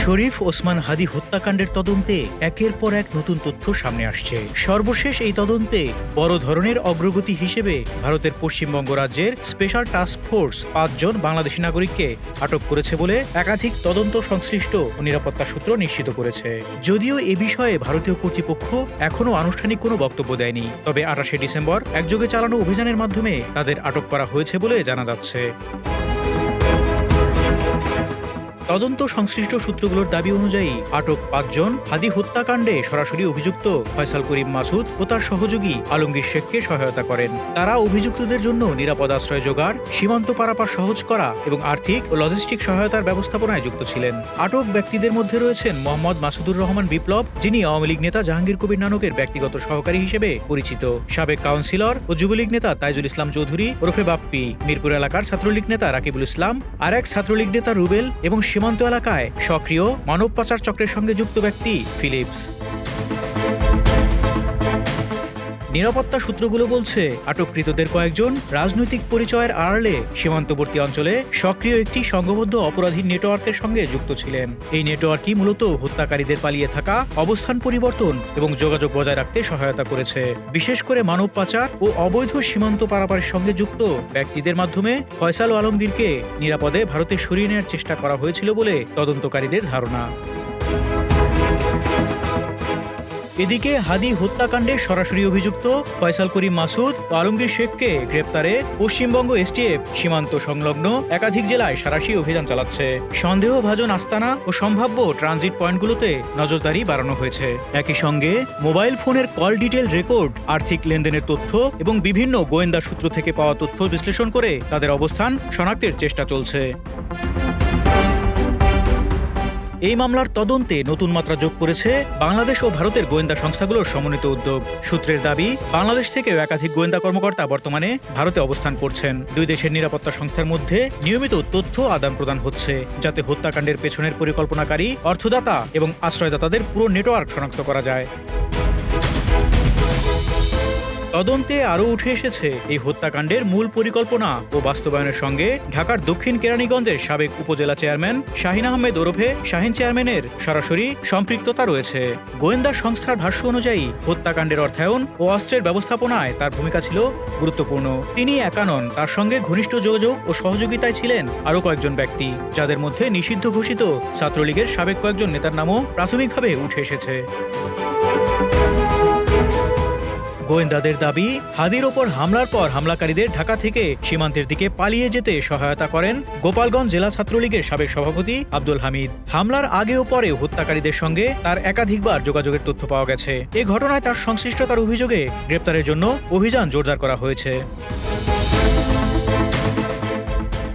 শরীফ ওসমান হাদি হত্যাকাণ্ডের তদন্তে একের পর এক নতুন তথ্য সামনে আসছে। সর্বশেষ এই তদন্তে বড় ধরনের অগ্রগতি হিসেবে ভারতের পশ্চিমবঙ্গ রাজ্যের স্পেশাল টাস্ক ফোর্স ৫ জন বাংলাদেশি নাগরিককে আটক করেছে বলে একাধিক তদন্ত সংশ্লিষ্ট ও নিরাপত্তা সূত্র নিশ্চিত করেছে। যদিও এ বিষয়ে ভারতীয় কর্তৃপক্ষ এখনও আনুষ্ঠানিক কোনো বক্তব্য দেয়নি, তবে ২৮শে ডিসেম্বর একযোগে চালানো অভিযানের মাধ্যমে তাদের আটক করা হয়েছে বলে জানা যাচ্ছে। তদন্ত সংশ্লিষ্ট সূত্রগুলোর দাবি অনুযায়ী আটক ৫ জন হাদি হত্যাকাণ্ডে সরাসরি অভিযুক্ত ফয়সাল করিম মাসুদ ও তার সহযোগী আলমগীর শেখকে সহায়তা করেন। তারা অভিযুক্তদের জন্য নিরাপদ আশ্রয় জোগাড়, সীমান্ত পারাপার সহজ করা এবং আর্থিক ও লজিস্টিক সহায়তার ব্যবস্থাপনায় যুক্ত ছিলেন। আটক ব্যক্তিদের মধ্যে রয়েছেন মোহাম্মদ মাসুদুর রহমান বিপ্লব, যিনি আওয়ামী লীগ নেতা জাহাঙ্গীর কবির নানকের ব্যক্তিগত সহকারী হিসেবে পরিচিত, সাবেক কাউন্সিলর ও যুবলীগ নেতা তাইজুল ইসলাম চৌধুরী ওরফে বাপ্পি, মিরপুর এলাকার ছাত্রলীগ নেতা রাকিবুল ইসলাম, আর এক ছাত্রলীগ নেতা রুবেল এবং সীমান্ত এলাকায় সক্রিয় মানব পাচার চক্রের সঙ্গে যুক্ত ব্যক্তি ফিলিপস। নিরাপত্তা সূত্রগুলো বলছে আটককৃতদের কয়েকজন রাজনৈতিক পরিচয়ের আড়ালে সীমান্তবর্তী অঞ্চলে সক্রিয় একটি সংঘবদ্ধ অপরাধী নেটওয়ার্কের সঙ্গে যুক্ত ছিলেন। এই নেটওয়ার্কই মূলত হত্যাকারীদের পালিয়ে থাকা, অবস্থান পরিবর্তন এবং যোগাযোগ বজায় রাখতে সহায়তা করেছে। বিশেষ করে মানব পাচার ও অবৈধ সীমান্ত পারাপারের সঙ্গে যুক্ত ব্যক্তিদের মাধ্যমে ফয়সাল ও আলমগীরকে নিরাপদে ভারতে সরিয়ে নেওয়ার চেষ্টা করা হয়েছিল বলে তদন্তকারীদের ধারণা। এদিকে হাদি হত্যাকাণ্ডে সরাসরি অভিযুক্ত ফয়সাল করিম মাসুদ ও আলমগীর শেখকে গ্রেপ্তারে পশ্চিমবঙ্গ এসটিএফ সীমান্ত সংলগ্ন একাধিক জেলায় সাঁড়াশি অভিযান চালাচ্ছে। সন্দেহভাজন আস্তানা ও সম্ভাব্য ট্রানজিট পয়েন্টগুলোতে নজরদারি বাড়ানো হয়েছে। একই সঙ্গে মোবাইল ফোনের কল ডিটেল রেকর্ড, আর্থিক লেনদেনের তথ্য এবং বিভিন্ন গোয়েন্দা সূত্র থেকে পাওয়া তথ্য বিশ্লেষণ করে তাদের অবস্থান শনাক্তের চেষ্টা চলছে। এই মামলার তদন্তে নতুন মাত্রা যোগ করেছে বাংলাদেশ ও ভারতের গোয়েন্দা সংস্থাগুলোর সমন্বিত উদ্যোগ। সূত্রের দাবি, বাংলাদেশ থেকেও একাধিক গোয়েন্দা কর্মকর্তা বর্তমানে ভারতে অবস্থান করছেন। দুই দেশের নিরাপত্তা সংস্থার মধ্যে নিয়মিত তথ্য আদান প্রদান হচ্ছে, যাতে হত্যাকাণ্ডের পেছনের পরিকল্পনাকারী, অর্থদাতা এবং আশ্রয়দাতাদের পুরো নেটওয়ার্ক শনাক্ত করা যায়। তদন্তে আরও উঠে এসেছে এই হত্যাকাণ্ডের মূল পরিকল্পনা ও বাস্তবায়নের সঙ্গে ঢাকার দক্ষিণ কেরানীগঞ্জের সাবেক উপজেলা চেয়ারম্যান শাহিন আহমেদ ওরফে শাহিন চেয়ারম্যানের সরাসরি সম্পৃক্ততা রয়েছে। গোয়েন্দা সংস্থার ভাষ্য অনুযায়ী হত্যাকাণ্ডের অর্থায়ন ও অস্ত্রের ব্যবস্থাপনায় তার ভূমিকা ছিল গুরুত্বপূর্ণ। তিনি একা নন, তার সঙ্গে ঘনিষ্ঠ যোগাযোগ ও সহযোগিতায় ছিলেন আরও কয়েকজন ব্যক্তি, যাদের মধ্যে নিষিদ্ধ ঘোষিত ছাত্রলীগের সাবেক কয়েকজন নেতার নামও প্রাথমিকভাবে উঠে এসেছে। গোয়েন্দাদের দাবি, হাদির ওপর হামলার পর হামলাকারীদের ঢাকা থেকে সীমান্তের দিকে পালিয়ে যেতে সহায়তা করেন গোপালগঞ্জ জেলা ছাত্রলীগের সাবেক সভাপতি আব্দুল হামিদ। হামলার আগে ও পরে হত্যাকারীদের সঙ্গে তার একাধিকবার যোগাযোগের তথ্য পাওয়া গেছে। এ ঘটনায় তার সংশ্লিষ্টতার অভিযোগে গ্রেপ্তারের জন্য অভিযান জোরদার করা হয়েছে।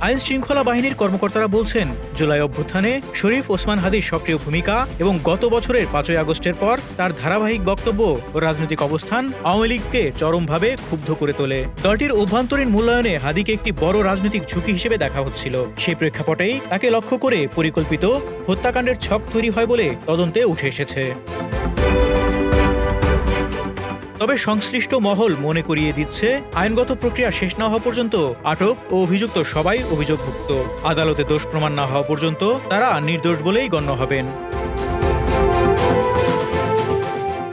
আইন শৃঙ্খলা বাহিনীর কর্মকর্তারা বলছেন, জুলাই অভ্যুত্থানে শরীফ ওসমান হাদির সক্রিয় ভূমিকা এবং গত বছরের ৫ই আগস্টের পর তার ধারাবাহিক বক্তব্য ও রাজনৈতিক অবস্থান আওয়ামী লীগকে চরমভাবে ক্ষুব্ধ করে তোলে। দলটির অভ্যন্তরীণ মূল্যায়নে হাদিকে একটি বড় রাজনৈতিক ঝুঁকি হিসেবে দেখা হচ্ছিল। সেই প্রেক্ষাপটেই তাকে লক্ষ্য করে পরিকল্পিত হত্যাকাণ্ডের ছক তৈরি হয় বলে তদন্তে উঠে এসেছে। তবে সংশ্লিষ্ট মহল মনে করিয়ে দিচ্ছে, আইনগত প্রক্রিয়া শেষ না হওয়া পর্যন্ত আটক ও অভিযুক্ত সবাই অভিযোগমুক্ত। আদালতে দোষ প্রমাণ না হওয়া পর্যন্ত তারা নির্দোষ বলেই গণ্য হবেন।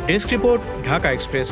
Desk report, Dhaka express.